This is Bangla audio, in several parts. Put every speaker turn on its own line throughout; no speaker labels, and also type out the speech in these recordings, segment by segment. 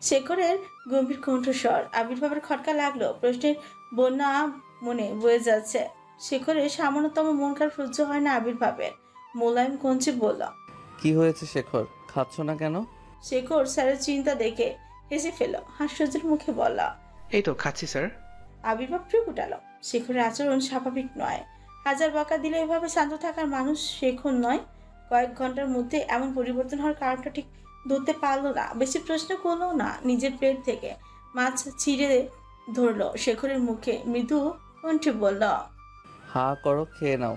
শেখরের গম্ভীর কণ্ঠস্বর আবির্ভাবের খটকা লাগলো। প্রশ্নের বন্যা মনে বয়ে যাচ্ছে। শেখরের সামান্যতম মন খারাপ সহ্য হয় না আবির্ভাবের। মোলায়েম কঞ্চে বলল,
কি হয়েছে শেখর, খাচ্ছ না কেন?
শেখর স্যারের চিন্তা দেখে হেসে ফেল। হাস্যজ্জ্বল মুখে বলল,
এই তো খাচ্ছি স্যার।
আবির্ভাব টুক উঠালো। শেখরের আচরণ স্বাভাবিক নয়। হাজার বকা দিলে এভাবে শান্ত থাকার মানুষ শেখর নয়। কয়েক ঘন্টার মধ্যে এমন পরিবর্তন হওয়ার কারণটা ঠিক ধরতে পারলো না। বেশি প্রশ্ন করলো না। নিজের প্লেট থেকে মাছ ছিঁড়ে ধরলো শেখরের মুখে, মৃদু কণ্ঠে বলল,
হা করো, খেয়ে নাও।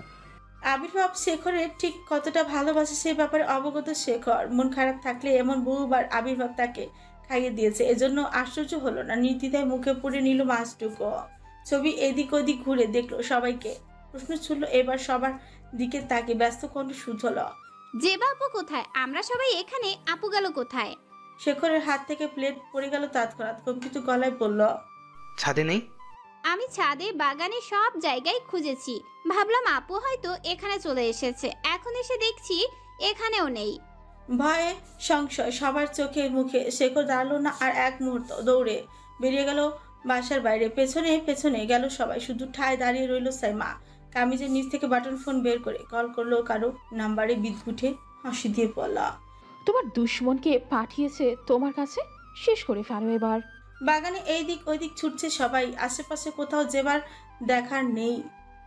আবির্ভাব শেখরের ঠিক কতটা ভালোবাসে সে ব্যাপারে অবগত শেখর। মন খারাপ থাকলে এমন বহুবার আবির্ভাব তাকে খাইয়ে দিয়েছে। এজন্য আশ্চর্য হলো না। নির্দ্বিধায় মুখে পুড়ে নিল মাছটুকু। ছবি এদিক ওদিক ঘুরে দেখলো সবাইকে। প্রশ্ন ছুড়ল এবার সবার দিকে তাকে। ব্যস্ত কণ্ঠ শুধল,
জেবা আপু কোথায়? আমরা সবাই এখানে, আপু গেল কোথায়?
শেখরের হাত থেকে প্লেট পড়ে গেল তৎক্ষণাৎ। কম্পিত গলায় বলল,
ছাদে নেই?
আমি ছাদে, বাগানে, সব জায়গায় খুঁজেছি। ভাবলাম আপু হয়তো এখানে চলে এসেছে, এখন এসে দেখছি এখানেও নেই।
ভয়ে সংশয় সবার চোখে মুখে। শেখর দাঁড়ালো না আর এক মুহূর্ত। দৌড়ে বেরিয়ে গেল বাসার বাইরে। পেছনে পেছনে গেল সবাই। শুধু ঠায় দাঁড়িয়ে রইল সাইমা। কামিজের নিচ থেকে বাটন ফোন বের করে কল করলো কারো নাম্বারে। বিদ্ঘুটে হাসি দিয়ে বলা,
তোমার দুশ্মনকে পাঠিয়েছে তোমার কাছে, শেষ করে ফেলো এবার।
বাগানে এই দিক ওই দিক ছুটছে সবাই। আশেপাশে কোথাও যেবার দেখার নেই।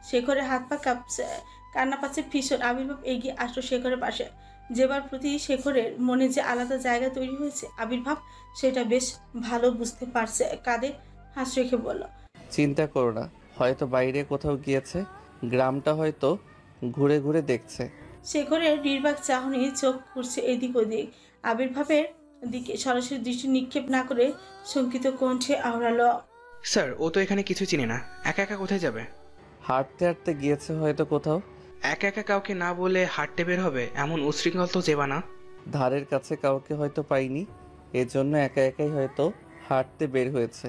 শেখরের হাত পা কাঁপছে, কান্না পাচ্ছে ভীষণ। আবির্ভাব এগিয়ে আসলো শেখরের পাশে। যেবার প্রতি শেখরের মনে যে আলাদা জায়গা তৈরি হয়েছে আবির্ভাব সেটা বেশ ভালো বুঝতে পারছে। কাঁধে হাত রেখে বলল,
চিন্তা করো না, হয়তো বাইরে কোথাও গিয়েছে, গ্রামটা হয়তো ঘুরে ঘুরে দেখছে।
শেখরের নির্বাক চাহনি চোখ ঘুরছে এদিক ওদিক। আবির্ভাবের দিকে সরাসরি দৃষ্টি নিক্ষেপ না করে শঙ্কিত কণ্ঠে আওড়ালো,
স্যার ও তো এখানে কিছু চিনে না, একা একা কোথায় যাবে?
হাঁটতে হাঁটতে গিয়েছে হয়তো কোথাও।
একা একা কাউকে না বলে হাঁটতে বের হবে এমন উচ্ছৃঙ্খল তো যেবা না।
ধারের কাছে কাউকে হয়তো পাইনি, এজন্য একা একাই হয়তো হাঁটতে বের হয়েছে।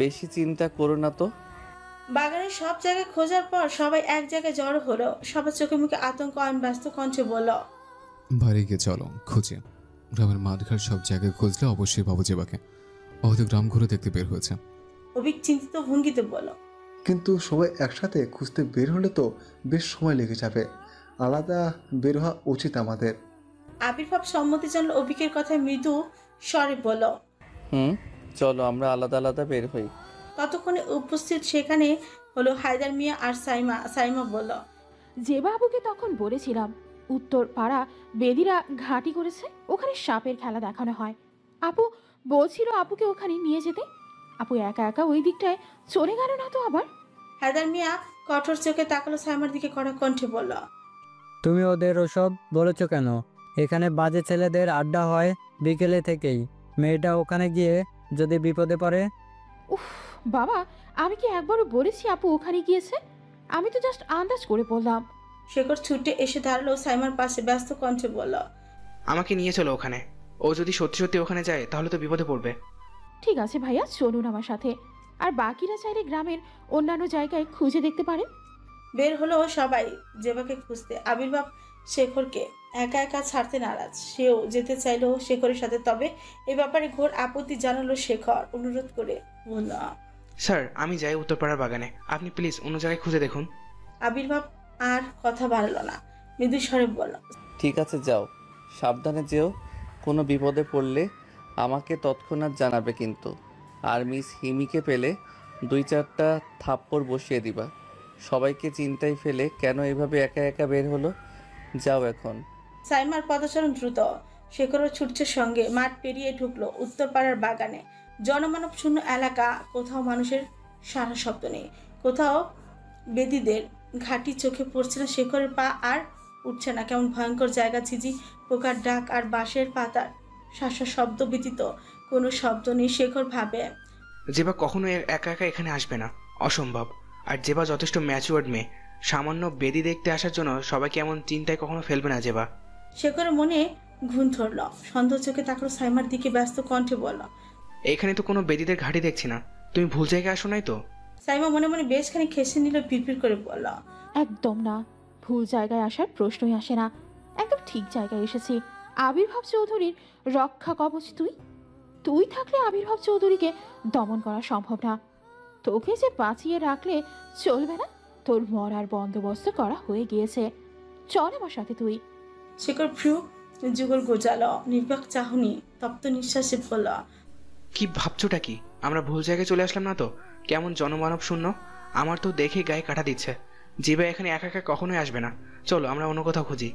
বেশি চিন্তা করো না তো।
বাগানের সব জায়গায় খোঁজার পর সবাই এক জায়গায় জড়ো হলো। সবার চোখে মুখে আতঙ্ক। ব্যস্ত কণ্ঠে বলল,
বাড়ি গিয়ে চলো খুঁজে। গ্রামের মাঠঘাট সব জায়গায় খুঁজলে অবশ্যই পাবো জেবাকে। হয়তো গ্রাম ঘুরে দেখতে বের হয়েছে।
অভিক চিন্তিত ভঙ্গিতে বলল,
কিন্তু সবাই একসাথে খুঁজতে বের হলে তো বেশ সময় লেগে যাবে। আলাদা বের হওয়া উচিত আমাদের।
আবির্ভাব সম্মতি জানল অভিকের কথায়। মৃদু স্বরে বলল,
চলো আমরা আলাদা আলাদা বের হই।
ততক্ষণে উপস্থিত সেখানে হলো হায়দার মিয়া আর সাইমা। সাইমা বলল,
যে বাবুকে তখন বলেছিলাম উত্তর পাড়া বেদিরা ঘাঁটি করেছে, ওখানে সাপের খেলা দেখানো হয়। আপু বলছিল আপুকে ওখানে নিয়ে যেতে। আপু একা একা ওই দিকটায় চলে গেল না তো আবার?
হায়দার মিয়া কঠোর চোখে তাকালো সাইমার দিকে। কড়া কণ্ঠে বলল,
তুমি ওদের ওসব বলেছ কেন? এখানে বাজে ছেলেদের আড্ডা হয় বিকেলে থেকেই। মেয়েটা ওখানে গিয়ে যদি বিপদে পড়ে।
উফ বাবা, আমি কি একবারও বলেছি আপু ওখানে গিয়েছে? আমি তো জাস্ট আন্দাজ করে বললাম।
শেখর ছুটে এসে দাঁড়ালো সাইমার পাশে। ব্যস্ত কণ্ঠে বলল,
আমাকে নিয়ে চলো ওখানে। ও যদি সত্যি সত্যি ওখানে যায় তাহলে তো বিপদে পড়বে।
ঠিক আছে ভাইয়া, চলুন আমার সাথে। আর বাকিরা চাইলে গ্রামের অন্যান্য জায়গায় খুঁজে দেখতে পারেন।
বের হলো সবাই জেবাকে খুঁজতে। আবির্ভাব শেখরকে একা একা ছাড়তে নারাজ। সেও যেতে চাইলো শেখরের সাথে। তবে এ ব্যাপারে ঘোর আপত্তি জানালো শেখর। অনুরোধ করে বলল,
স্যার আমি যাই উত্তরপাড়ার বাগানে, আপনি প্লিজ অন্য জায়গায় খুঁজে দেখুন।
আবির্ভাব আর কথা বাড়ালো না। মৃদু স্বরে বলল,
ঠিক আছে যাও, সাবধানে যেও। কোনো বিপদে পড়লে আমাকে তৎক্ষণাৎ জানাবে কিন্তু। আর মিস হিমিকে পেলে 2-4টা থাপ্পড় বসিয়ে দিবা। সবাইকে চিন্তায় ফেলে কেন এভাবে একা একা বের হলো। যাও এখন।
সাইমার পদচারণ দ্রুত। শেখরও ছুটছে সঙ্গে। মাঠ পেরিয়ে ঢুকলো উত্তরপাড়ার বাগানে। জনমানব শূন্য এলাকা। কোথাও মানুষের সারা শব্দ নেই। কোথাও বেদিদের ঘাটি চোখে পড়ছে না। শেখরের পা আর উঠছে না। কেমন ভয়ঙ্কর জায়গা। ঝিঝি পোকার ডাক আর বাঁশের পাতার শাসা শব্দ ব্যতীত কোনো শব্দ নেই। শেখর ভাবে,
যেবা কখনো একা একা এখানে আসবে না, অসম্ভব। আর যেবা যথেষ্ট ম্যাচুয়ার্ড মেয়ে, সামান্য বেদি দেখতে আসার জন্য সবাইকে এমন চিন্তায় কখনো ফেলবে না যেবা।
শেখরের মনে ঘুণ ধরল। সন্দেহ চোখে তাকলো সাইমার দিকে। ব্যস্ত কণ্ঠে বলল,
এখানে তো কোনো বেদিদের ঘাঁটি দেখছি না, তুমি ভুল জায়গায় আসো নাই তো?
সাইমা মনে মনে বেশ খানিক খেসে নিল। পিড়পিড় করে বলল,
একদম না, ভুল জায়গায় আসার প্রশ্নই আসে না। একদম ঠিক জায়গায় এসেছি। আবির্ভাব চৌধুরীর রক্ষা কবচ তুই। তুই থাকলে আবির্ভাব চৌধুরীকে দমন করা সম্ভব না। তোকে যে বাঁচিয়ে রাখলে চলবে না, তোর মরার বন্দোবস্ত করা হয়ে গিয়েছে। চল আমার সাথে তুই।
শেখর ভ্রু যুগল গোজালো, নির্বাক চাহনি তপ্ত নিঃশ্বাসে বলল,
কি ভাবছোটা কি? আমরা ভুল জায়গায় চলে আসলাম না তো? কেমন জনমানব শূন্য! আমার তো দেখে গায়ে কাটা দিচ্ছে। জিবা এখানে একা একা কখনোই আসবে না। চলো আমরা অন্য কোথাও খুঁজি।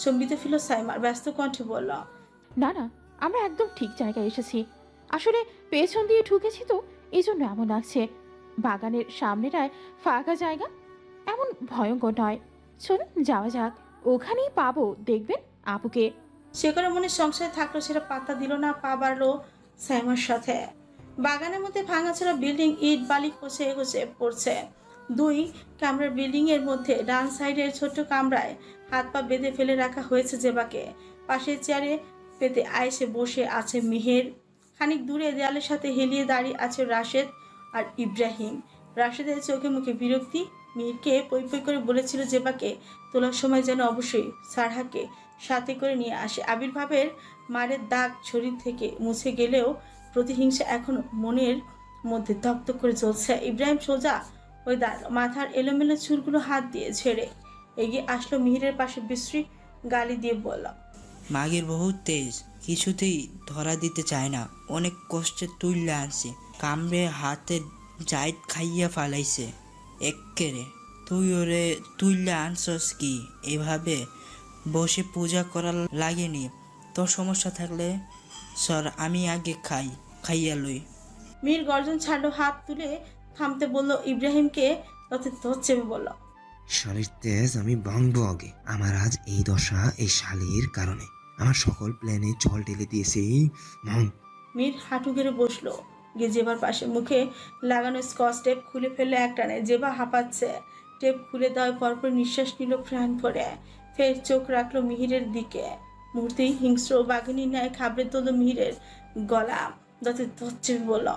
সম্বিত ফিল সাইমার ব্যস্ত কণ্ঠে বলল,
না না, আমরা একদম ঠিক জায়গায় এসেছি। আসলে পেছন দিয়ে ঢুকেছি তো, এই জন্য এমন লাগছে। বাগানের সামনেটায় ফাঁকা জায়গা, এমন ভয়ঙ্কর নয়। চলুন যাওয়া যাক, ওখানেই পাবো দেখবেন আপুকে।
শেখরের মনে সংশয় থাকলো, সেটা পাত্তা দিল না, পা বাড়লো সাইমার সাথে। বাগানের মধ্যে ভাঙাচোরা বিল্ডিং, ইট বালি খসে খসে পড়ছে। 2 কামরার বিল্ডিং এর মধ্যে ডান সাইডের ছোট্ট কামরায় হাত পা বেঁধে ফেলে রাখা হয়েছে জেবাকে। পাশের চেয়ারে পেতে আয়েসে বসে আছে মেহের। খানিক দূরে দেয়ালের সাথে হেলিয়ে দাঁড়িয়ে আছে রাশেদ আর ইব্রাহিম। রাশেদের চোখে মুখে বিরক্তি। মিহিরকে পই পই করে বলেছিল জেবাকে তোলার সময় যেন অবশ্যই সারহাকে সাথে করে নিয়ে আসে। আবির্ভাবের মারের দাগ শরীর থেকে মুছে গেলেও প্রতিহিংসা এখনো মনের মধ্যে ধকধক করে চলছে। ইব্রাহিম সোজা হয়ে দাঁড়ালো, মাথার এলোমেলো চুলগুলো হাত দিয়ে ঝেড়ে এগিয়ে আসলো মিহিরের পাশে, বিশ্রী গালি দিয়ে বলল,
মাগের বহুত তেজ, কিছুতেই ধরা দিতে চায় না। অনেক কষ্টে তুইলা আনছে, কামড়ে হাতে জাইট খাইয়া ফালাইছে এক্কেরে। তুই ওরে তুইলা আনছস কি? এভাবে বসে পূজা করা লাগেনি। তোর সমস্যা থাকলে সর, আমি আগে খাইয়া লই।
মিহির গর্জন ছাড়লো, হাত তুলে থামতে বলল ইব্রাহিমকে, তত চেপে বলল,
শালির তেজ আমি ভাঙবো আগে। আমার আজ এই দশা এই শালির কারণে। আমার সকল প্ল্যানে জল ঢেলে দিয়েছে এই মন।
মিহির হাঁটু গেড়ে বসলো, গিয়ে জেবার পাশে মুখে লাগানো স্কচ টেপ খুলে ফেললো এক টানে। জেবা হাঁপাচ্ছে, টেপ খুলে দেওয়ার পরপর নিঃশ্বাস নিল প্রাণ ভরে। ফের চোখ রাখলো মিহিরের দিকে। মুহূর্তেই হিংস্র বাঘিনীর ন্যায় খাবড়ে তুলল মিহিরের গলা, যাতে চেপে বলল,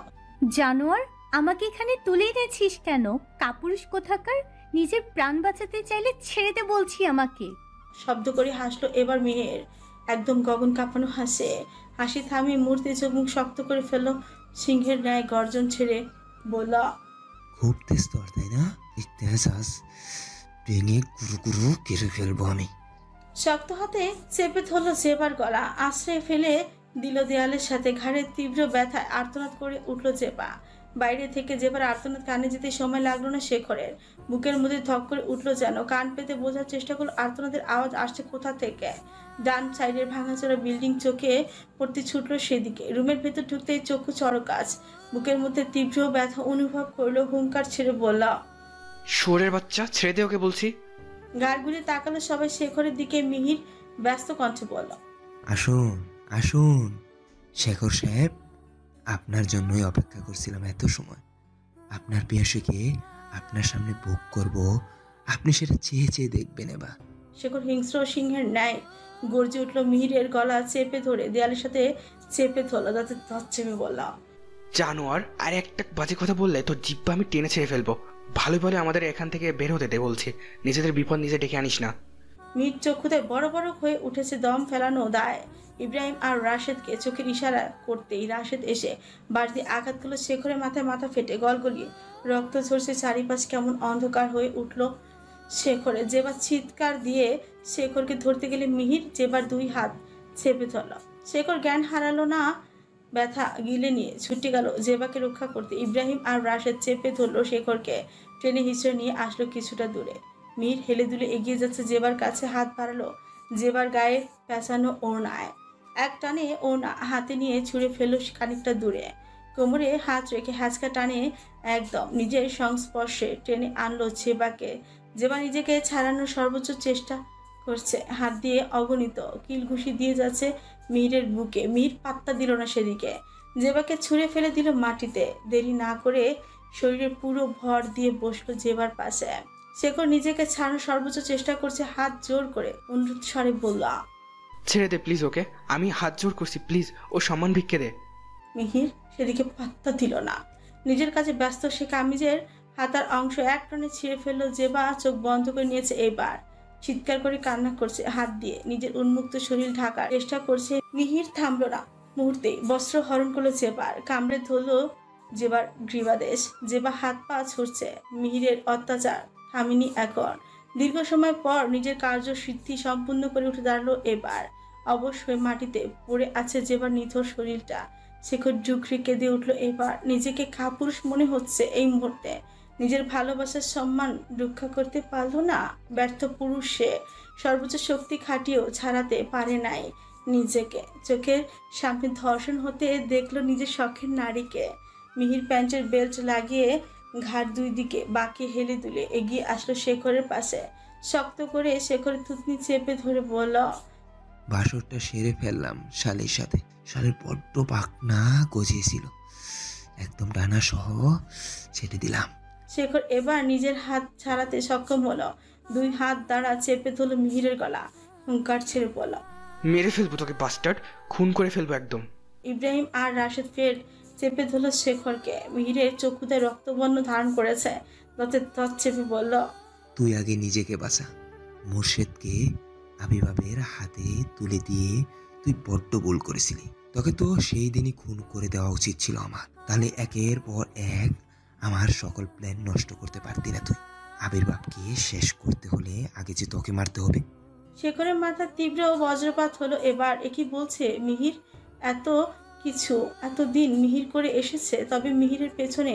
জানোয়ার, আমাকে এখানে তুলে এনেছিস কেন? কাপুরুষ কোথাকার! নিজের প্রাণ বাঁচাতে চাইলে ছেড়ে দে বলছি আমাকে।
শব্দ করে হাসলো এবার মিহির, একদম গগন কাঁপানো হাসে। হাসি থামিয়ে মূর্তি চোখ মুখ শক্ত করে ফেললো, সিংহের ন্যায় গর্জন ছেড়ে বলল,
খুব তেজ তোর, তাই না? এই তেজ আজ ভেঙে গুরু গুরু কেটে ফেলবো আমি।
শক্ত হাতে চেপে ধরল জেবার গলা, আশ্রয় ফেলে দিল দেয়ালের সাথে। ঘাড়ের তীব্র ব্যথায় আর্তনাদ করে উঠল জেবা। বাইরে থেকে জেবার আর্তনাদ কানে যেতে সময় লাগলো না শেখরের। বুকের মধ্যে ধক করে উঠলো যেন। কান পেতে বোঝার চেষ্টা করলো আর্তনাদের আওয়াজ আসছে কোথা থেকে। ডান সাইডের ভাঙাচোরা বিল্ডিং চোখে পড়তে ছুটলো সেদিকে। রুমের ভেতর ঢুকতেই চক্ষু চড়কাজ। বুকের মধ্যে তীব্র ব্যথা অনুভব করলো, হুঙ্কার ছেড়ে বলল,
শুয়োরের বাচ্চা, ছেড়ে দে ওকে বলছি।
গাড় ঘুরে তাকালো সবাই শেখরের দিকে। মিহির ব্যস্ত কণ্ঠে বলল,
আসুন আসুন শেখর সাহেব, আপনার জন্যই অপেক্ষা করছিলাম এত সময়। আপনার পিয়াসীকে আপনার সামনে ভোগ করব, আপনি সেটা চেয়ে চেয়ে দেখবেন। এবার
শেখর হিংস্র সিংহের ন্যায় গর্জে উঠলো, মিহিরের গলা চেপে ধরে দেয়ালের সাথে চেপে ধরলো, যাতে চেপে বলল,
জানোয়ার, আর একটা বাজে কথা বললে তোর জিব্বা আমি টেনে ছেড়ে ফেলবো। ভালো ভালো আমাদের এখান থেকে বের হতে দে বলছি। নিজেদের বিপদ নিজে ডেকে আনিস না।
মিহির চক্ষুতে বড় বড় হয়ে উঠেছে, দম ফেলানো দায়। ইব্রাহিম আর রাশেদকে চোখের ইশারা করতেই রাশেদ এসে বাড়িতে আঘাত করলো শেখরের মাথায়। মাথা ফেটে গলগলিয়ে রক্ত ঝরছে, চারিপাশ কেমন অন্ধকার হয়ে উঠল শেখরে। জেবার চিৎকার দিয়ে শেখরকে ধরতে গেলে মিহির জেবার 2 হাত চেপে ধরল। শেখর জ্ঞান হারালো না, ব্যথা গিলে নিয়ে ছুটে গেল জেবাকে রক্ষা করতে। ইব্রাহিম আর রাশেদ চেপে ধরলো শেখরকে, ট্রেনে হিঁচড়ে নিয়ে আসলো কিছুটা দূরে। মিহির হেলে দুলে এগিয়ে যাচ্ছে জেবার কাছে, হাত বাড়ালো জেবার গায়ে পেঁচানো ওড়নায়। এক টানে ওড়না হাতে নিয়ে ছুঁড়ে ফেললো খানিকটা দূরে। কোমরে হাত রেখে হ্যাঁচকা টানে একদম নিজের সংস্পর্শে টেনে আনলো জেবাকে। জেবা নিজেকে ছাড়ানোর সর্বোচ্চ চেষ্টা করছে, হাত দিয়ে অগণিত কিল ঘুষি দিয়ে যাচ্ছে মিহিরের বুকে। মিহির পাত্তা দিল না সেদিকে, জেবাকে ছুঁড়ে ফেলে দিল মাটিতে। দেরি না করে শরীরের পুরো ভর দিয়ে বসলো জেবার পাশে। শেখর নিজেকে ছাড়ানোর সর্বোচ্চ চেষ্টা করছে, হাত জোর করে অনুরোধ স্বরে বলল,
ছেড়ে দে প্লিজ ওকে, আমি হাত জোর করছি, প্লিজ ও সম্মান ভিক্ষে দে।
মিহির সেদিকে পাত্তা দিল না, নিজের কাছে ব্যস্ত। সে কামিজের হাতার অংশ এক টানে ছিঁড়ে ফেললো। জেবা চোখ বন্ধ করে নিয়েছে, এবার চিৎকার করে কান্না করছে, হাত দিয়ে নিজের উন্মুক্ত শরীর ঢাকার চেষ্টা করছে। মিহির থামলো না, মুহূর্তেই বস্ত্র হরণ করলো জেবার, কামড়ে ধরলো জেবার গ্রীবাদেশ। জেবা হাত পা ছুটছে, মিহিরের অত্যাচার থামিনি এখন। দীর্ঘ সময় পর নিজের কার্যসিদ্ধি সম্পূর্ণ করে উঠে দাঁড়ালো এবার। অবশ্যই মাটিতে পড়ে আছে জেবার নিথর শরীরটা। শেখর ঝুঁকড়ে কেঁদে উঠল এবার। নিজেকে কাপুরুষ মনে হচ্ছে এই মুহূর্তে। নিজের ভালোবাসার সম্মান রক্ষা করতে পারলো না। ব্যর্থ পুরুষ সে, সর্বোচ্চ শক্তি খাটিয়েও ছাড়াতে পারে নাই নিজেকে। চোখের সামনে ধর্ষণ হতে দেখলো নিজের শখের নারীকে। মিহির প্যান্টের বেল্ট লাগিয়ে ঘাট দুই দিকে বাঁকে হেলে দুলে এগিয়ে আসলো শেখরের পাশে। শক্ত করে শেখরের থুতনি চেপে ধরে বলল,
বাসরটা সেরে ফেললাম শালির সাথে। শালের বড্ড পাকনা গজিয়েছিল, একদম ডানা সহ ছেড়ে দিলাম।
শেখর এবার নিজের হাত ছাড়াতে সক্ষম হলো। দুই হাত দ্বারা চেপে ধরল মিহিরের গলা। হুঙ্কার ছেড়ে বলল,
মেরে ফেলবো তোকে বাস্টার্ড, খুন করে ফেলবো একদম।
ইব্রাহিম আর রাশেদ ফের চেপে ধরল শেখরকে। মিহিরের চক্ষুতে রক্তবর্ণ ধারণ করেছে। দাঁতে দাঁত চেপে বলল,
তুই আগে নিজেকে বাঁচা। মোর্শেদকে আবিবাবের হাতে তুলে দিয়ে তুই বড্ড ভুল করেছিলি। তোকে তো সেই দিনই খুন করে দেওয়া উচিত ছিল আমার। তাহলে একের পর এক আমার সকল প্ল্যান নষ্ট করতে পারতি না তুই। আবির্ভাবকে শেষ করতে হলে আগে যে তোকে মারতে হবে।
শেখরের মাথা তীব্র বজ্রপাত হলো এবার। একই বলছে মিহির? এত কিছু এতদিন মিহির করে এসেছে, তবে মিহিরের পেছনে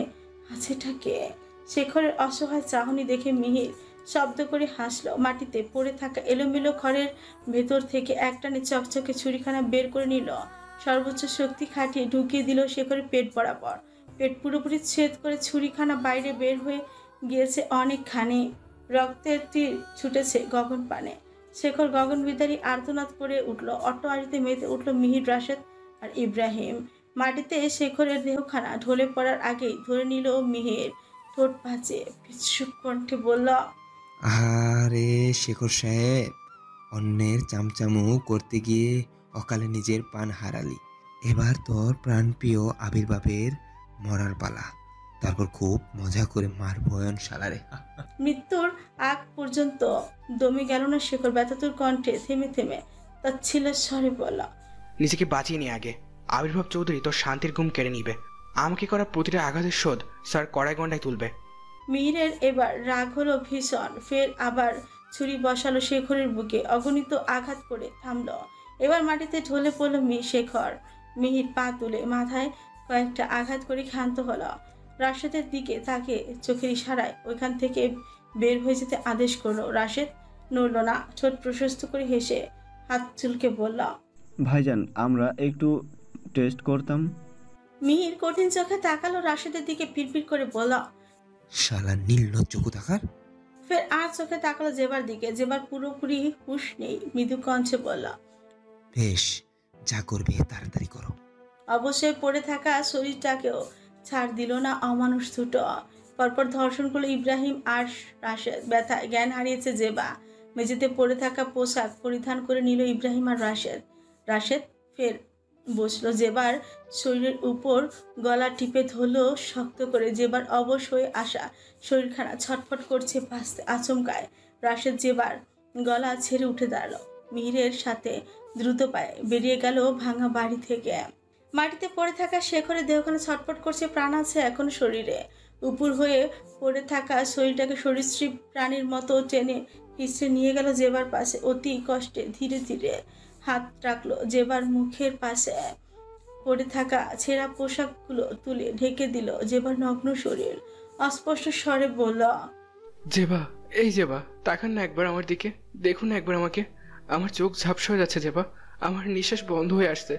আছেটা কে? শেখরের অসহায় চাহনি দেখে মিহির শব্দ করে হাসলো। মাটিতে পড়ে থাকা এলোমেলো ঘরের ভেতর থেকে একটানে চকচকে ছুরিখানা বের করে নিল। সর্বোচ্চ শক্তি খাটিয়ে ঢুকিয়ে দিল শেখরের পেট বরাবর। পেট পুরোপুরি ছেদ করে ছুরিখানা বাইরে বের হয়ে গিয়েছে অনেকখানি। রক্তের তীর ছুটেছে গগন পানে। শেখর গগনবিদারী আর্তনাদ করে উঠল। অট্টহাসিতে মেতে উঠল মিহির, রাশেদ আর ইব্রাহিম। মাটিতে শেখরের দেহখানা ঢলে পড়ার আগেই ধরে নিল মিহির। ঠোঁট ভাঁজে বিচ্ছুক কণ্ঠে বলল,
আরে শেখর সাহেব, অন্যের চামচামু করতে গিয়ে অকালে নিজের প্রাণ হারালি। এবার তোর প্রাণপ্রিয় আবির্ভাবের মরার পালা। তারপর খুব মজা করে মার বয়ন শালারে।
মৃত্যুর আগ পর্যন্ত দমে গেল না শেখর। ব্যথাতুর কণ্ঠে থেমে থেমে তাচ্ছিল্যের স্বরে বলল,
নিজেকে বাঁচিয়ে নিয়ে আগে। আবির্ভাব চৌধুরী তোর শান্তির ঘুম কেড়ে নিবে। আমাকে করা প্রতিটা আঘাতের শোধ স্যার কড়াই গন্ডায় তুলবে।
মিহিরের এবার রাগ হলো ভীষণ। ফের আবার ছুরি বসালো শেখরের বুকে। অগণিত আঘাত করে থামলো। এবার মাটিতে ঢলে পড়ল শেখর। মিহির পা তুলে মাথায় কয়েকটা আঘাত করে ক্ষান্ত হলো। রাশেদের দিকে তাকে চোখের ইশারায় ওইখান থেকে বের হয়ে যেতে আদেশ করলো। রাশেদ নড়ল না, ঠোঁট প্রশস্ত করে হেসে হাত চুলকে বলল,
ভাইজান আমরা একটু টেস্ট করতাম।
মিহির কঠিন চোখে তাকালো রাশেদের দিকে, পিড়পিড় করে বলল,
শালা নির্লজ্জ কোথাকার।
ফের আর চোখে তাকালো জেবার দিকে। জেবার পুরোপুরি হুঁশ নেই। মৃদু কণ্ঠে বলল,
বেশ, যা করবে তাড়াতাড়ি করো।
অবশ্যই পড়ে থাকা শরীরটাকেও ছাড় দিল না অমানুষ দুটো। পরপর ধর্ষণ করলো ইব্রাহিম আর রাশেদ। ব্যথায় জ্ঞান হারিয়েছে জেবা। মেঝেতে পড়ে থাকা পোশাক পরিধান করে নিল ইব্রাহিম আর রাশেদ। রাশেদ ফের বসলো জেবার শরীরের উপর, গলা টিপে ধরলো শক্ত করে। জেবার অবশ হয়ে আসা শরীরখানা ছটফট করছে ভাসতে আচমকায়। রাশেদ জেবার গলা ছেড়ে উঠে দাঁড়ালো। মিহিরের সাথে দ্রুত পায়ে বেরিয়ে গেল ভাঙা বাড়ি থেকে। মাটিতে পড়ে থাকা শেখরের দেহখানা ছটফট করছে, প্রাণ আছে এখন শরীরে। উপর হয়ে পড়ে থাকা শরীরটাকে সরীসৃপ প্রাণীর মতো টেনে হিসড়ে নিয়ে গেল জেবার পাশে। অতি কষ্টে ধীরে ধীরে হাত রাখলো জেবার মুখের পাশে। পড়ে থাকা ছেঁড়া পোশাকগুলো তুলে ঢেকে দিল জেবার নগ্ন শরীর। অস্পষ্ট স্বরে বলল,
জেবা, এই জেবা, তাকান না একবার আমার দিকে, দেখুন না একবার আমাকে। আমার চোখ ঝাপসা হয়ে যাচ্ছে জেবা, আমার নিঃশ্বাস বন্ধ হয়ে আসছে।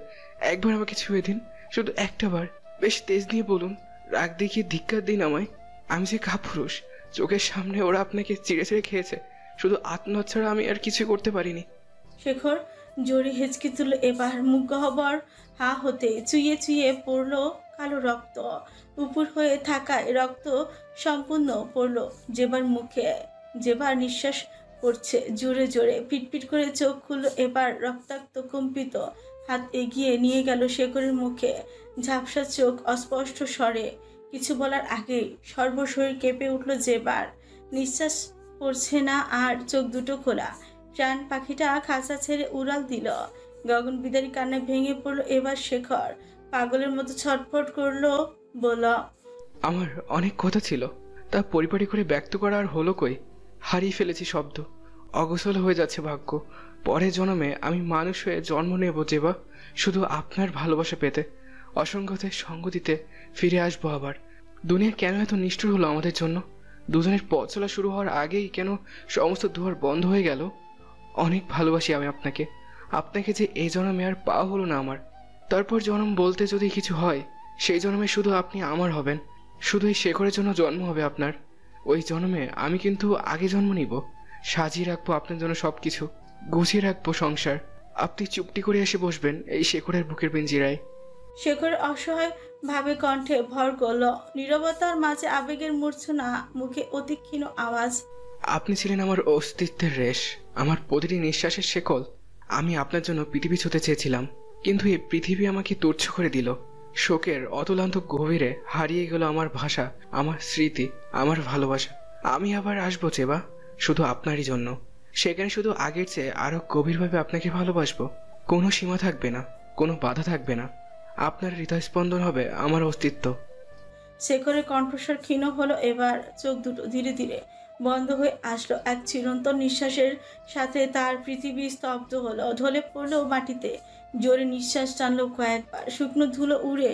একবার আমাকে ছুঁয়ে দিন, শুধু একটা বার। বেশ তেজ দিয়ে বলুন, রাগ দেখিয়ে ধিক্কার দিন আমায়। আমি যে কাপুরুষ, চোখের সামনে ওরা আপনাকে চিড়ে চিড়ে খেয়েছে। শুধু আত্মহত্যা ছাড়া আমি আর কিছুই করতে পারিনি।
শেখর জোরে হেঁচকি তুলল এবার। মুখ গহ্বর হা হতে চুইয়ে চুইয়ে পড়লো কালো রক্ত। উপর হয়ে থাকায় রক্ত সম্পূর্ণ পড়লো জেবার মুখে। জেবার নিঃশ্বাস পড়ছে জোরে জোরে। পিটপিট করে চোখ খুললো এবার। রক্তাক্ত কম্পিত হাত এগিয়ে নিয়ে গেল শেখরের মুখে। ঝাপসা চোখ, অস্পষ্ট স্বরে কিছু বলার আগেই সর্বশরীর কেঁপে উঠল জেবার। নিঃশ্বাস পড়ছে না আর, চোখ দুটো খোলা। প্রাণ পাখিটা খাঁচা ছেড়ে উড়াল দিল। গগন বিদারী কান্নায় ভেঙে পড়লো এবার শেখর। পাগলের মতো ছটফট করলো, বলল,
আমার অনেক কথা ছিল, তা পরিপাটি করে ব্যক্ত করা আর হলো কই। হারিয়ে ফেলেছি শব্দ, অগোছল হয়ে যাচ্ছে ভাগ্য। পরের জন্মে আমি মানুষ হয়ে জন্ম নেব যেবা, শুধু আপনার ভালোবাসা পেতে, অসংগতের সঙ্গ দিতে ফিরে আসবো আবার। দুনিয়া কেন এত নিষ্ঠুর হলো আমাদের জন্য? দুজনের পথ চলা শুরু হওয়ার আগেই কেন সমস্ত দুয়ার বন্ধ হয়ে গেল? অনেক ভালোবাসি আমি আপনাকে, আপনাকে যে এই জন্মে আর পাওয়া হলো না আমার। তারপর জন্ম বলতে যদি কিছু হয়, সেই জন্মে শুধু আপনি আমার হবেন, শুধু এই শেখরের জন্য জন্ম হবে আপনার। ওই জন্মে আমি কিন্তু আগে জন্ম নিব, সাজিয়ে রাখবো আপনার জন্য সব কিছু, গুছিয়ে রাখবো সংসার। আপনি চুপটি করে এসে বসবেন এই শেখরের বুকের পিঞ্জিরায়।
শেখর অসহায় ভাবে কণ্ঠে ভর করলো। নীরবতার মাঝে আবেগের মূর্ছনা, মুখে অতি ক্ষীণ আওয়াজ।
আপনি ছিলেন আমার অস্তিত্বের রেশ, আমার প্রতিটি নিঃশ্বাসের শেকল। আমি আপনার জন্য পৃথিবী ছুঁতে চেয়েছিলাম, কিন্তু এই পৃথিবী আমাকে তুচ্ছ করে দিল। শোকের অতুলান্ত গভীরে হারিয়ে গেল আমার ভাষা, আমার স্মৃতি, আমার ভালোবাসা। আমি আবার আসবো চেবা, শুধু আপনারই জন্য। সেখানে শুধু আগের চেয়ে আরো গভীরভাবে আপনাকে ভালোবাসবো। কোনো সীমা থাকবে না, কোনো বাধা থাকবে না। আপনার হৃদয়স্পন্দন হবে আমার অস্তিত্ব।
শেখরের কণ্ঠস্বর ক্ষীণ হলো এবার। চোখ দুটো ধীরে ধীরে বন্ধ হয়ে আসলো। এক চিরন্তন নিঃশ্বাসের সাথে তার পৃথিবী স্তব্ধ হলো, ঢলে পড়লো মাটিতে। জোরে নিঃশ্বাস টানলো কয়েকবার, শুকনো ধুলো উড়ে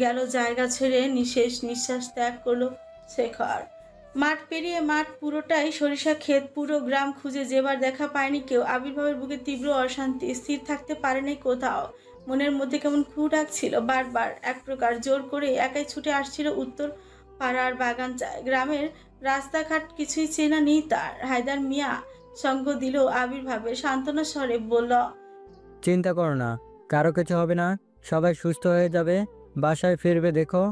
গেল জায়গা ছেড়ে। নিঃশেষ নিঃশ্বাস ত্যাগ করলো শেখর। মাঠ পেরিয়ে মাঠ পুরোটাই সরিষা ক্ষেত, পুরো গ্রাম খুঁজে যেবার দেখা পায়নি কেউ। আবির্ভাবের বুকে তীব্র অশান্তি, স্থির থাকতে পারেনি কোথাও। মনের মধ্যে কেমন খু ডাকছিল বারবার। এক প্রকার জোর করে একাই ছুটে আসছিল উত্তর পাড়ার বাগানচায়। গ্রামের রাস্তাঘাট কিছুই চেনা নেই তার। হায়দার মিয়া সঙ্গ দিল আবির্ভাবের, সান্ত্বনা স্বরে বলল,
চিন্তা করো না, কারো কিছু হবে না, সবাই সুস্থ হয়ে যাবে, বাসায় ফিরবে দেখো।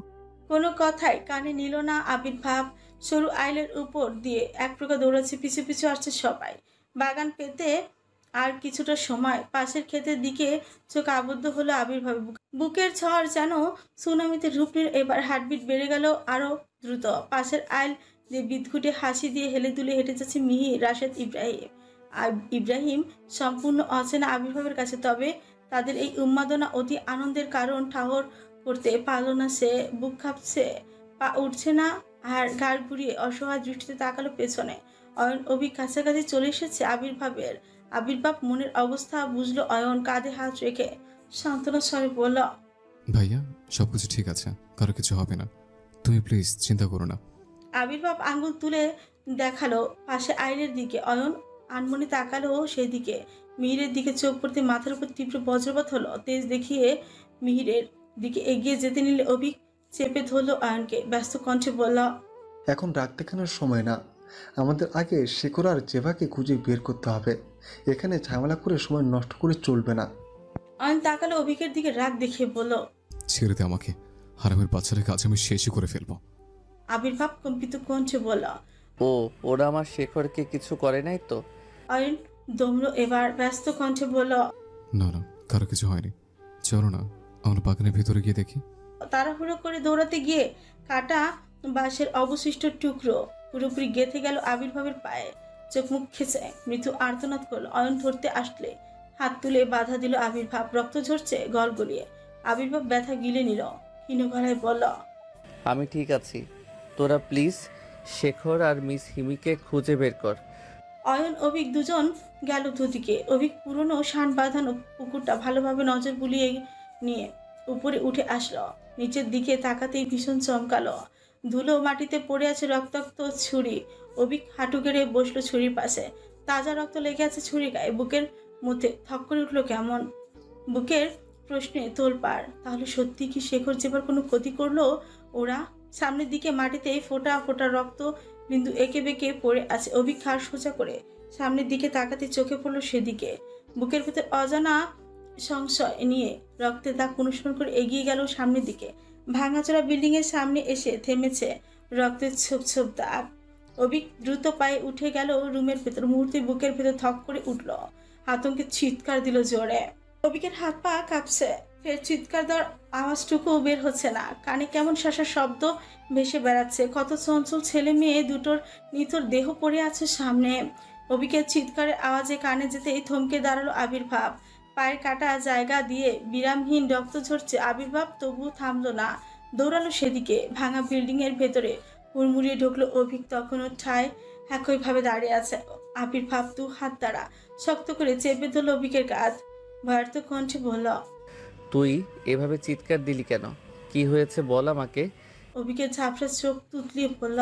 কোনো কথাই কানে নিল না আবির্ভাব। সরু আইলের উপর দিয়ে এক প্রকার দৌড়াচ্ছে, পিছু পিছু আসছে সবাই। বাগান পেতে আর কিছুটা সময় পাশের ক্ষেতের দিকে চোখ আবদ্ধ হলো আবির্ভাবে। বুকের ঝড় যেন সুনামিতে রূপ নিল এবার। হার্টবিট বেড়ে গেল আরো দ্রুত। পাশের আইল দিয়ে বিদঘুটে হাসি দিয়ে হেলে দুলে হেঁটে যাচ্ছে মিহির, রাশেদ, ইব্রাহিম সম্পূর্ণ অচেনা আবির্ভাবের কাছে। তবে তাদের এই উন্মাদনা অতি আনন্দের কারণ ঠাহর করতে পারল না সে। বুক কাঁপছে, পা উঠছে না, আর ঘাড় ঘুরিয়ে অসহায় দৃষ্টিতে তাকালো পেছনে। অয়ন অভি কাছাকাছি চলে এসেছে আবির্ভাবের। আবির্ভাব মনের অবস্থা বুঝলো। অয়ন কাঁধে হাত রেখে সান্ত্বনা স্বরে বলল,
ভাইয়া সবকিছু ঠিক আছে, কারো কিছু হবে না, তুমি প্লিজ চিন্তা করো না।
আবির্ভাব আঙ্গুল তুলে দেখালো পাশে আইলের দিকে। অয়ন আনমনে তাকালো সেদিকে। মিহিরের দিকে চোখ পড়তে মাথার উপর তীব্র বজ্রপাত হলো। তেজ দেখিয়ে মিহিরের দিকে এগিয়ে যেতে নিলে অভি চেপে ধরলো অয়নকে। ব্যস্ত কণ্ঠে বলল,
এখন রাগ দেখানোর সময় না, আমাদের আগে শেখর আর জেভাকে খুঁজে বের করতে হবে। এখানে ঝামেলা করে সময় নষ্ট করে চলবে না।
অয়ন তাকালো অভিকের দিকে, রাগ দেখিয়ে বলল,
ছেড়ে দে আমাকে, হারামের বাচ্চাদের কাজ আমি শেষই করে ফেলবো।
আবির্ভাব কম্পিত কণ্ঠে বলল,
ওরা আমার শেখরকে কিছু করে নাই তো?
অয়ন দমলো এবার। ব্যস্ত কণ্ঠে বলল,
না না, কারো কিছু হয়নি, চলো না আমরা বাগানের ভেতরে গিয়ে দেখি।
তাড়াহুড়ো করে দৌড়াতে গিয়ে কাটা বাঁশের অবশিষ্ট টুকরো পুরোপুরি গেঁথে গেল আবির্ভাবের পায়ে। চোখ মুখ খেঁচে মৃত্যু আর্তনাদ করলো। অয়ন ধরতে আসলে হাত তুলে বাধা দিল আবির্ভাব। রক্ত ঝরছে গল গলিয়ে। আবির্ভাব ব্যথা গিলে নিল, ক্ষীণ গলায় বলল,
আমি ঠিক আছি, তোরা প্লিজ শেখর আর মিস হিমিকে খুঁজে বের কর।
অয়ন অভিক দুজন গেল দুদিকে। অভিক পুরনো শান বাঁধানো পুকুরটা ভালোভাবে নজর বুলিয়ে নিয়ে উপরে উঠে আসলো। নিচের দিকে তাকাতেই ভীষণ চমকালো। ধুলো মাটিতে পড়ে আছে রক্তাক্ত ছুরি। অভিক হাঁটু গেড়ে বসলো ছুরির পাশে। তাজা রক্ত লেগে আছে ছুরি গায়ে। বুকের মধ্যে থক করে উঠলো কেমন। বুকের প্রশ্নে তোলপাড়। তাহলে সত্যি কি শেখর যেবার কোনো ক্ষতি করলো ওরা? সামনের দিকে মাটিতে ফোঁটা ফোঁটা রক্ত বিন্দু এঁকে বেঁকে পড়ে আছে। অভিক ঘাড় সোজা করে সামনের দিকে তাকাতে চোখে পড়লো সেদিকে। বুকের ভেতর অজানা সংশয় নিয়ে রক্তের দাগ অনুসরণ করে এগিয়ে গেল সামনের দিকে। ভাঙাচোরা বিল্ডিং এর সামনে এসে থেমেছে রক্তের ছোপ ছোপ দাগ। অভিক দ্রুত পায়ে উঠে গেল রুমের ভেতর। মুহূর্তে বুকের ভেতর থক করে উঠলো। আতঙ্কে চিৎকার দিল জোরে। অভিকের হাত পা কাঁপছে। ফের চিৎকার দেওয়ার আওয়াজটুকু বের হচ্ছে না। কানে কেমন শাসার শব্দ ভেসে বেড়াচ্ছে। কত চঞ্চল ছেলে মেয়ে দুটোর নিথর দেহ পড়ে আছে সামনে। অভিকের চিৎকারের আওয়াজে কানে যেতেই থমকে দাঁড়ালো আবির্ভাব। পায়ের কাটা জায়গা দিয়ে বিরামহীন রক্ত ঝরছে। আবির্ভাব তবু থামলো না, দৌড়ালো সেদিকে। ভাঙা বিল্ডিং এর ভেতরে হুড়মুড়িয়ে ঢুকলো অভিক, তখনও ঠায় একইভাবে দাঁড়িয়ে আছে। আবির্ভাব দু হাত দ্বারা শক্ত করে চেপে ধরল অভিকের কাঁধ, ভয়ার্ত কণ্ঠে বলল,
তুই এভাবে চিৎকার দিলি কেন? কি হয়েছে বল আমাকে।
অভিকের ঝাপসা চোখ তুতলিয়ে বলল,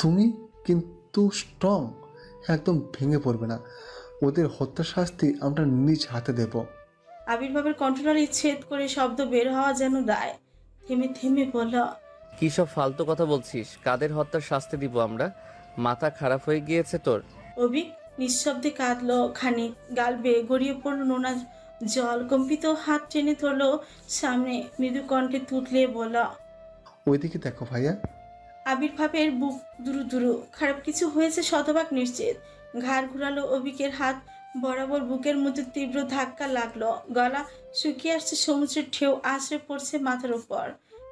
তুমি কিন্তু স্ট্রং, একদম ভেঙে পড়বে না। ওদের হত্যার শাস্তি আমরা নিজ হাতে দেব।
আবির্ভাবের কণ্ঠনালী ছেদ করে শব্দ বের হওয়া যেন দায়। থেমে থেমে বলল,
কি সব ফালতু কথা বলছিস? কাদের হত্যার শাস্তি দিব আমরা? মাথা খারাপ হয়ে গিয়েছে তোর?
অভিক নিঃশব্দে কাঁদলো খানিক, গাল বেয়ে গড়িয়ে পড়ল নোনা জল। কম্পিত হাত টেনে ধরলো সামনে, মৃদু কণ্ঠে তুতলিয়ে বলল,
ওইদিকে দেখো ভাইয়া।
আবির্ভাবের বুক দুরু দুরু, খারাপ কিছু হয়েছে শতভাগ নিশ্চিত। ঘাড় ঘুরালো অভিকের হাত বরাবর, বুকের মধ্যে তীব্র ধাক্কা লাগলো। গলা শুকিয়ে আসছে, সমুদ্রের ঢেউ আছড়ে পড়ছে মাথার উপর।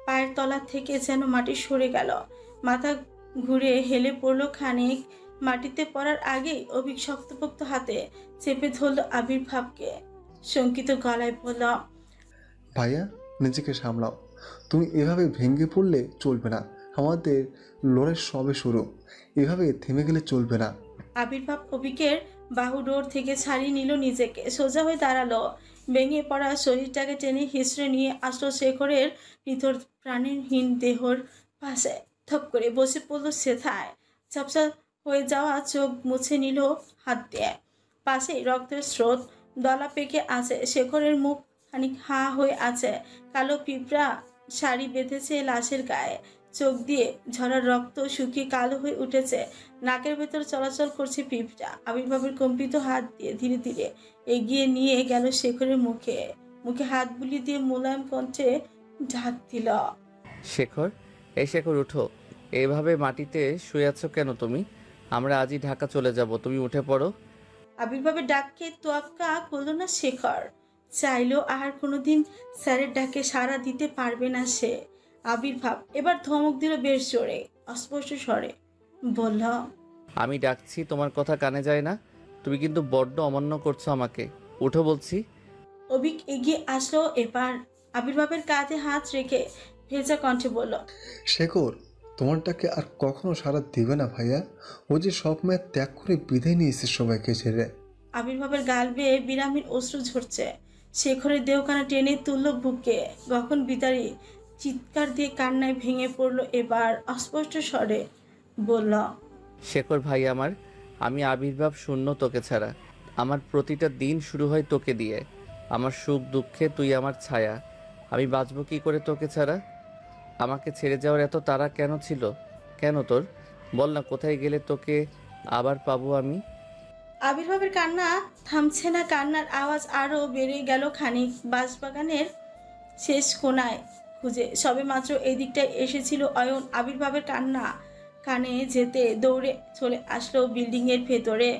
পায়ের তলা থেকে যেন মাটি সরে গেল। মাথা ঘুরে হেলে পড়লো খানিক। মাটিতে পড়ার আগেই অভিক শক্তপোক্ত হাতে চেপে ধরল আবির্ভাবকে, শঙ্কিত গলায় বলল,
ভাইয়া নিজেকে সামলাও, তুমি এভাবে ভেঙে পড়লে চলবে না। আমাদের লড়াই সবে শুরু, এভাবে থেমে গেলে চলবে না।
আবির্ভাব অভিকের বাহু ডোর থেকে ছাড়িয়ে নিল নিজেকে, সোজা হয়ে দাঁড়ালো। ভেঙে পড়া শরীরটাকে টেনে হিসড়ে নিয়ে আসলো শেখরের নিথর প্রাণীহীন দেহর পাশে। থপ করে বসে পড়লো সেথায়, ঝাপসা হয়ে যাওয়া চোখ মুছে নিল হাত দিয়ে। পাশেই রক্তের স্রোত দলা পেকে আছে। শেখরের মুখ খানিক হা হয়ে আছে, কালো পিঁপড়া শাড়ি বেঁধেছে লাশের গায়ে। চোখ দিয়ে ঝরা রক্ত শুকিয়ে কালো হয়ে উঠেছে, নাকের ভেতর চলাচল করছে পিঁপড়া। আবির্ভাবের কম্পিত হাত দিয়ে ধীরে ধীরে এগিয়ে নিয়ে গেল শেখরের মুখে, মুখে হাত বুলিয়ে দিয়ে মোলায়েম কণ্ঠে ঢাক দিল,
শেখর, এই শেখর উঠো। এইভাবে মাটিতে শুয়ে আছো কেন তুমি? আমরা আজই ঢাকা চলে যাব, তুমি উঠে পড়ো।
আবির্ভাবের ডাককে তোয়াক্কা করল না শেখর। চাইলেও আর কোনোদিন স্যারের ডাকে সাড়া দিতে পারবে না সে। আবির্ভাব এবার ধমক দিল বেশ জোরে, অস্পষ্ট স্বরে বলল,
আমি ডাকছি, তোমার কথা কানে যায় না? তুমি কিন্তু বড্ড অমান্য করছো আমাকে। উঠো বলছি।
অভিক এগিয়ে আসলো এবার, আবির্ভাবের কাঁধে হাত রেখে ভেজা কণ্ঠে বলল,
শেখর তোমারটাকে আর কখনো সারা দিবে না ভাইয়া। ও যে সব মেয়ে ত্যাগ করে বিদায় নিয়েছে সবাইকে ছেড়ে।
আবির্ভাবের গাল বেয়ে বিরামীর অশ্রু ঝরছে। শেখরের দেহখানা টেনে তুলল বুকে, গখন বিতাড়ি চিৎকার দিয়ে কান্নায় ভেঙে পড়ল এবার, অস্পষ্ট স্বরে বলল,
শেখর ভাই আমার, আমি আবির্ভাব শূন্য তোকে ছাড়া। আমার প্রতিটা দিন শুরু হয় তোকে দিয়ে। আমার সুখ দুঃখে তুই আমার ছায়া। আমি বাঁচব কি করে তোকে ছাড়া? আমাকে ছেড়ে যাওয়ার এত তাড়া কেন ছিল? কেন তোর? বল না, কোথায় গেলে তোকে আবার পাবো আমি?
আবির্ভাবের কান্না থামছে না, কান্নার আওয়াজ আরও বেড়ে গেল খানিক। বাঁশবাগানের শেষ কোণায় খুঁজে সবে মাত্র এই দিকটায় এসেছিল অয়ন। আবির্ভাবের কান্না কানে যেতে দৌড়ে চলে আসলো বিল্ডিংয়ের ভেতরে।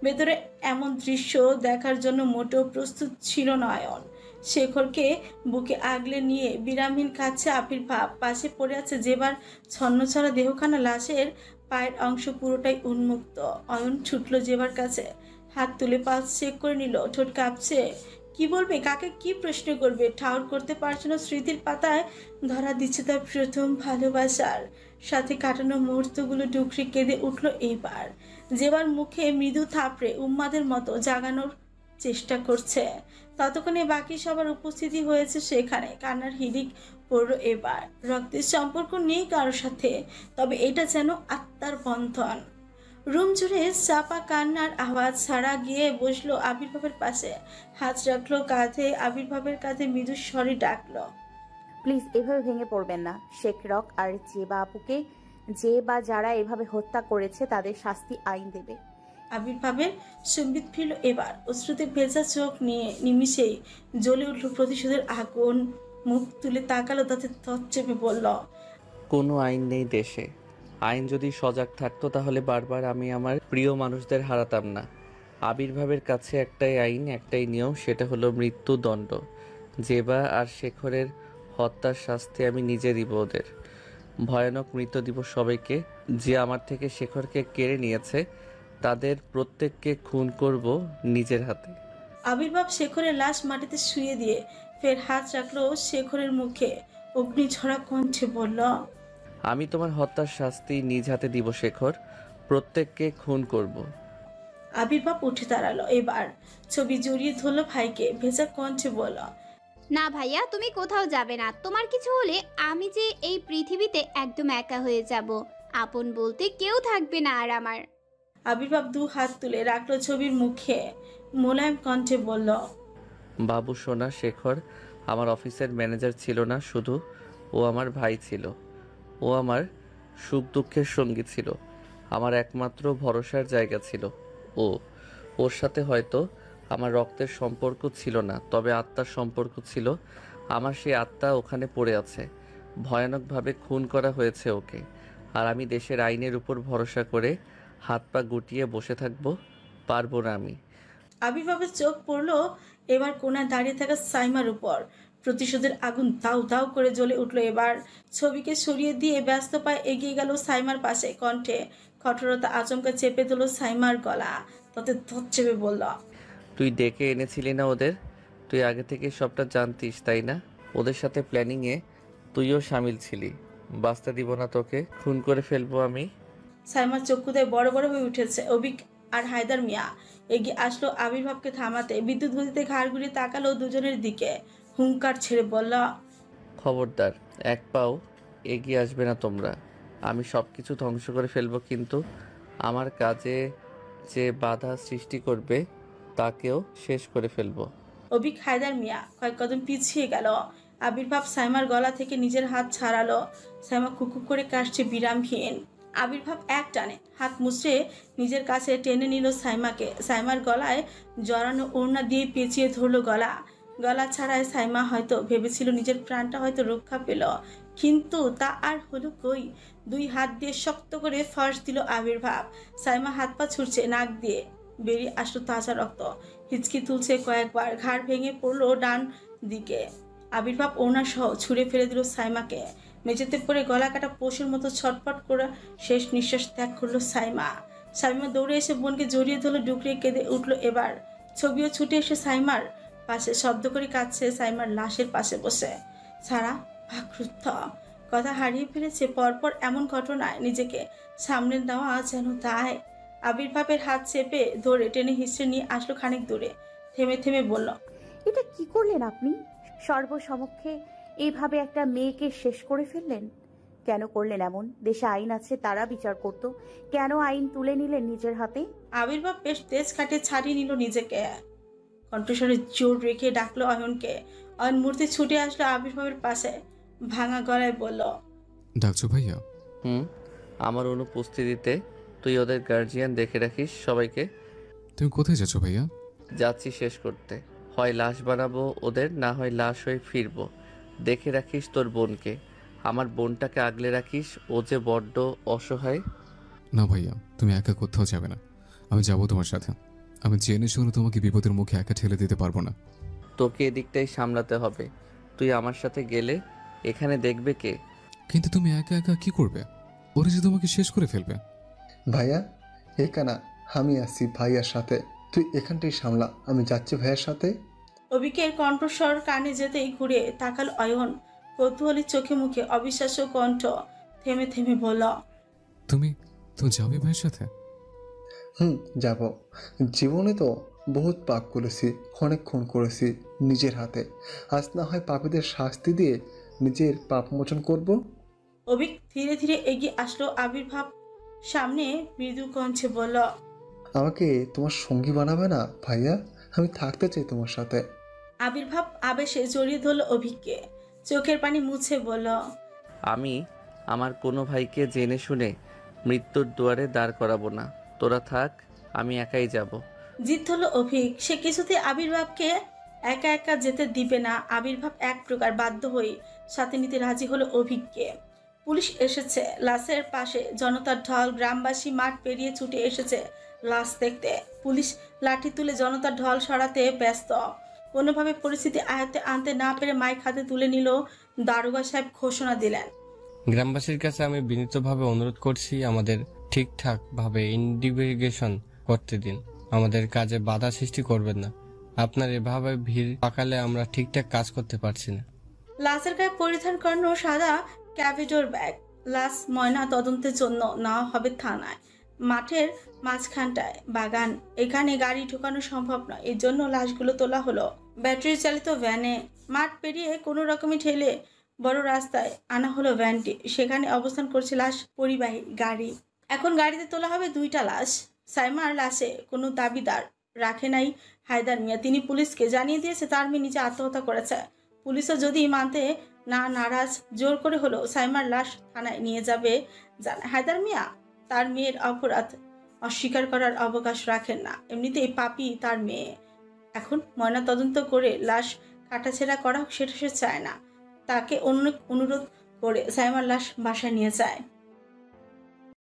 ভেতরে এমন দৃশ্য দেখার জন্য মোটেও প্রস্তুত ছিল না অয়ন। শেখরকে বুকে আগলে নিয়ে বিরামহীন কাছে আবির্ভাব, পাশে পড়ে আছে জেবার ছন্নছাড়া দেহখানা, লাশের পায়ের অংশ পুরোটাই উন্মুক্ত। অয়ন ছুটল জেবার কাছে, হাত তুলে পালস চেক করে নিল, ঠোঁট কাঁপছে। কি বলবে, কাকে কি প্রশ্ন করবে, ঠাউর করতে পারছে না। স্মৃতির পাতায় ধরা দিচ্ছে তার প্রথম ভালোবাসার সাথে কাটানো মুহূর্তগুলো। ডুকরে কেঁদে উঠল এইবার। জেবার মুখে মৃদু থাপড়ে উম্মাদের মতো জাগানোর চেষ্টা করছে। ততক্ষণে বাকি সবার উপস্থিতি হয়েছে সেখানে। কান্নার হিড়িক পড়ল এবার। রক্তের সম্পর্ক নেই কারোর সাথে, তবে এটা যেন আত্মার বন্ধন। রুম জুড়ে চাপা কান্নার আওয়াজ ছাড়া গিয়ে বসলো আবির্ভাবের পাশে, হাত রাখলো কাঁধে। আবির্ভাবের কাঁধে মৃদু স্বরে ডাকলো,
প্লিজ এভাবে ভেঙে পড়বেন না। শেখ রক আর যে বা আপুকে যে বা যারা এভাবে হত্যা করেছে তাদের শাস্তি আইন দেবে।
আবির্ভাবের সম্বিত ফিরল এবার। অশ্রুতে ভেজা চোখ নিয়ে নিমিষেই জ্বলে উঠল প্রতিশোধের আগুন। মুখ তুলে তাকালো, তাতে তৎ চেপে বলল,
কোনো আইন নেই দেশে। আইন যদি সজাগ থাকতো তাহলে বারবার আমি আমার প্রিয় মানুষদের হারাতাম না। আবির্ভাবের কাছে একটাই আইন, একটাই নিয়ম, সেটা হলো মৃত্যুদণ্ড। জেবা আর শেখরের হত্যার শাস্তি আমি নিজে দিব ওদের। ভয়ানক মৃত্যু দিব সবাইকে। যে আমার থেকে শেখরকে কেড়ে নিয়েছে তাদের প্রত্যেককে খুন করব নিজের হাতে।
আবির্ভাব শেখরের লাশ মাটিতে শুয়ে দিয়ে ফের হাত রাখলো শেখরের মুখে, অগ্নিঝরা কণ্ঠে বলল,
আমি তোমার হত্যার শাস্তি নিজ হাতে দিব শেখর, প্রত্যেককে খুন করব।
আবির্ভাব উঠে দাঁড়ালো। এবার ছবি জড়িয়ে ধরলো ভাইকে, ভেজা কণ্ঠে বলল,
না ভাইয়া, তুমি কোথাও যাবে না। তোমার কিছু হলে আমি যে এই পৃথিবীতে একদম একা হয়ে যাব, আপন বলতে কেউ থাকবে না আর আমার।
আবির্ভাব 2 হাত তুলে রাখলো ছবির মুখে, মোলায়েম কণ্ঠে বলল,
বাবু সোনা, শেখর আমার অফিসের ম্যানেজার ছিল না শুধু, ও আমার ভাই ছিল। ও আমার সুখ দুঃখের সঙ্গী ছিল, আমার একমাত্র ভরসার জায়গা ছিল। ওর সাথে হয়তো আমার রক্তের সম্পর্ক ছিল না, তবে আত্মার সম্পর্ক ছিল। আমার সেই আত্মা ওখানে পড়ে আছে, ভয়ানকভাবে খুন করা হয়েছে ওকে। আর আমি দেশের আইনের উপর ভরসা করে হাত পা গুটিয়ে বসে থাকবো পারবো না আমি।
আবির্ভাবের চোখ পড়লো এবার কোনায় দাঁড়িয়ে থাকা সাইমার উপর। প্রতিশোধের আগুন দাউ দাউ করে জ্বলে উঠলো। এবার ছবিকে সরিয়ে দিয়ে ব্যস্ত পায়ে এগিয়ে গেল সাইমার পাশে, কণ্ঠে কঠোরতা আচমকা চেপে দিল সাইমার গলা, তাতে ধর চেপে বলল,
তুই ডেকে এনেছিলি না ওদের? তুই আগে থেকে সবটা জানতিস তাই না? ওদের সাথে প্ল্যানিংয়ে তুইও সামিল ছিলি। বাঁচতে দিব না তোকে, খুন করে ফেলবো আমি।
সাইমার চক্ষুদায় বড় বড় হয়ে উঠেছে। অবিক আর হায়দার মিয়া এগিয়ে আসলো আবির্ভাবকে থামাতে। বিদ্যুৎ গতিতে ঘাড় ঘুরিয়ে তাকালো দুজনের দিকে, হুঙ্কার ছেড়ে বলল,
খবরদার, এক পাও এগিয়ে আসবে না তোমরা। আমি সব কিছু ধ্বংস করে ফেলবো, কিন্তু আমার কাজে যে বাধা সৃষ্টি করবে তাকেও শেষ করে ফেলবো।
অবিক হায়দার মিয়া কয়েক কদম পিছিয়ে গেল। আবির্ভাব সাইমার গলা থেকে নিজের হাত ছাড়ালো। সাইমা কুকুক করে কাশছে বিরামহীন। আবির্ভাব এক টানে হাত মুছড়ে নিজের কাছে টেনে নিল সাইমাকে। সাইমার গলায় জড়ানো ওড়না দিয়ে পেঁচিয়ে ধরলো গলা। গলা ছাড়ায় সাইমা হয়তো ভেবেছিল নিজের প্রাণটা হয়তো রক্ষা পেল, কিন্তু তা আর হলো কই। 2 হাত দিয়ে শক্ত করে ফাঁস দিল আবির্ভাব। সাইমা হাত পা ছুটছে, নাক দিয়ে বেরিয়ে আসলো তাজা রক্ত। হিচকি তুলছে কয়েকবার, ঘাড় ভেঙে পড়লো ডান দিকে। আবির্ভাব ওড়না সহ ছুঁড়ে ফেলে দিল সাইমাকে। মেঝেতে পড়ে গলা কাটা পশুর মতো ছটফট করে শেষ নিঃশ্বাস ত্যাগ করলো সাইমা। সাইমা দৌড়ে এসে বোনকে জড়িয়ে ধরলো, ডুকরে কেঁদে উঠলো। এবার ছবিও ছুটে এসে সাইমার পাশে শব্দ করে কাঁদছে সাইমার লাশের পাশে বসে। সারা ভাক্রুদ্ধ, কথা হারিয়ে ফেলেছে। পরপর এমন ঘটনায় নিজেকে সামনে নেওয়া যেন তাই। আবির্ভাবের হাত চেপে ধরে টেনে হিসেবে নিয়ে আসলো খানিক দূরে, থেমে থেমে বলল,
এটা কি করলেন আপনি? সর্বসমক্ষে এইভাবে একটা মেয়েকে শেষ করে ফেললেন। কেন করলেন এমন? দেশে আইন আছে, তারা বিচার করত। কেন আইন তুলে নিলেন নিজের হাতে?
আবির্ভাব বেশ তেজ কাটিয়ে ছাড়িয়ে নিল নিজেকে। কণ্ঠস্বরে জোর রেখে ডাকলো অয়নকে। অয়ন মূর্তি ছুটে আসলো আবির্ভাবের পাশে, ভাঙা গলায় বলল,
ডাকছো ভাইয়া?
আমার অনুপস্থিতিতে তুই ওদের গার্জিয়ান দেখে রাখিস সবাইকে।
তুমি কোথায় যাচ্ছ ভাইয়া?
যাচ্ছি শেষ করতে। হয় লাশ বানাবো ওদের, না হয় লাশ হয়ে ফিরবো। দেখে রাখিস তোর বোনকে, আমার বোনটাকে আগলে রাখিস, ও যে বড্ড অসহায়।
না ভাইয়া, তুমি একা কোথাও যাবে না, আমি যাবো তোমার সাথে। আমি জেনে শুনে তোমাকে বিপদের মুখে একা ঠেলে দিতে পারবো না।
তোকে এদিকটাই সামলাতে হবে। তুই আমার সাথে গেলে এখানে দেখবে কে?
কিন্তু তুমি একা একা কি করবে? ওরা যে তোমাকে শেষ করে ফেলবে।
ভাইয়া এখানা আমি আসছি ভাইয়ার সাথে, তুই এখানটাই সামলা, আমি যাচ্ছি ভাইয়ার সাথে।
অবিকের কণ্ঠস্বর কানে যেতেই ঘুরে তাকাল অয়ন, কৌতূহলী চোখে মুখে অবিশ্বাস্য কণ্ঠ। থেমে থেমে বলল,
তুমি তো যাবে ভাইয়ের সাথে?
যাব। জীবনে তো বহুত পাপ করেছি, অনেক খুন করেছি নিজের হাতে। আজ না হয় পাপীদের শাস্তি দিয়ে নিজের পাপ মোচন করব।
অবিক ধীরে ধীরে এগিয়ে আসলো আবির্ভাব সামনে, মৃদু কণ্ঠে বলল,
আমাকে তোমার সঙ্গী বানাবে না ভাইয়া? আমি থাকতে চাই তোমার সাথে।
আবির্ভাব আবেশে জড়িয়ে ধরল অভিককে, চোখের পানি মুছে বলল,
আমি আমার কোনো ভাইকে জেনে শুনে মৃত্যুর দুয়ারে দাঁড় করাবো না। তোরা থাক, আমি একাই যাব।
জিদ হলো অভিক, সে কিছুতে আবির্ভাবকে একা একা যেতে দিবে না। আবির্ভাব এক প্রকার বাধ্য হয়ে সাথে নিতে রাজি হলো অভিককে। পুলিশ এসেছে, লাশের পাশে জনতার ঢল। গ্রামবাসী মাঠ পেরিয়ে ছুটে এসেছে লাশ দেখতে। পুলিশ লাঠি তুলে জনতার ঢল সরাতে ব্যস্ত। কোনোভাবে পরিস্থিতি আয়ত্তে আনতে না পেরে মাইক হাতে তুলে নিল। দারোগা সাহেব ঘোষণা দিলেন,
গ্রামবাসীর কাছে আমি বিনীতভাবে অনুরোধ করছি, আমাদের ঠিকঠাক ভাবে ইনভেস্টিগেশন করতে দিন। আমাদের কাজে বাধা সৃষ্টি করবেন না। আপনার এভাবে ভিড় পাকালে আমরা ঠিকঠাক কাজ করতে পারছি না।
লাশের গায়ে পরিধান করানো সাদা ক্যাভিডোর ব্যাগ। লাশ ময়না তদন্তের জন্য নেওয়া হবে থানায়। মাঠের মাঝখানটায় বাগান, এখানে গাড়ি ঢোকানো সম্ভব নয়, এর জন্য লাশগুলো তোলা হলো ব্যাটারি চালিত ভ্যানে। মাঠ পেরিয়ে কোনো রকমে ঠেলে বড় রাস্তায় আনা হলো ভ্যানটি। সেখানে অবস্থান করছে লাশ পরিবাহী গাড়ি। এখন গাড়িতে তোলা হবে 2টা লাশ। সাইমার লাশে কোনো দাবিদার রাখে নাই হায়দার মিয়া। তিনি পুলিশকে জানিয়ে দিয়েছে তার মেয়ে নিজে আত্মহত্যা করেছে। পুলিশও যদি মানতে না নারাজ, জোর করে হলেও সাইমার লাশ থানায় নিয়ে যাবে জানায় হায়দার মিয়া। তার মেয়ের অপরাধ অস্বীকার করার অবকাশ রাখেন না। এমনিতেই পাপী তার মেয়ে। এখন ময়না তদন্ত করে লাশ কাটাছেঁড়া করা হোক, সেটা সে চায় না। তাকে অন্য অনুরোধ করে সাইমার লাশ বাসায় নিয়ে যায়।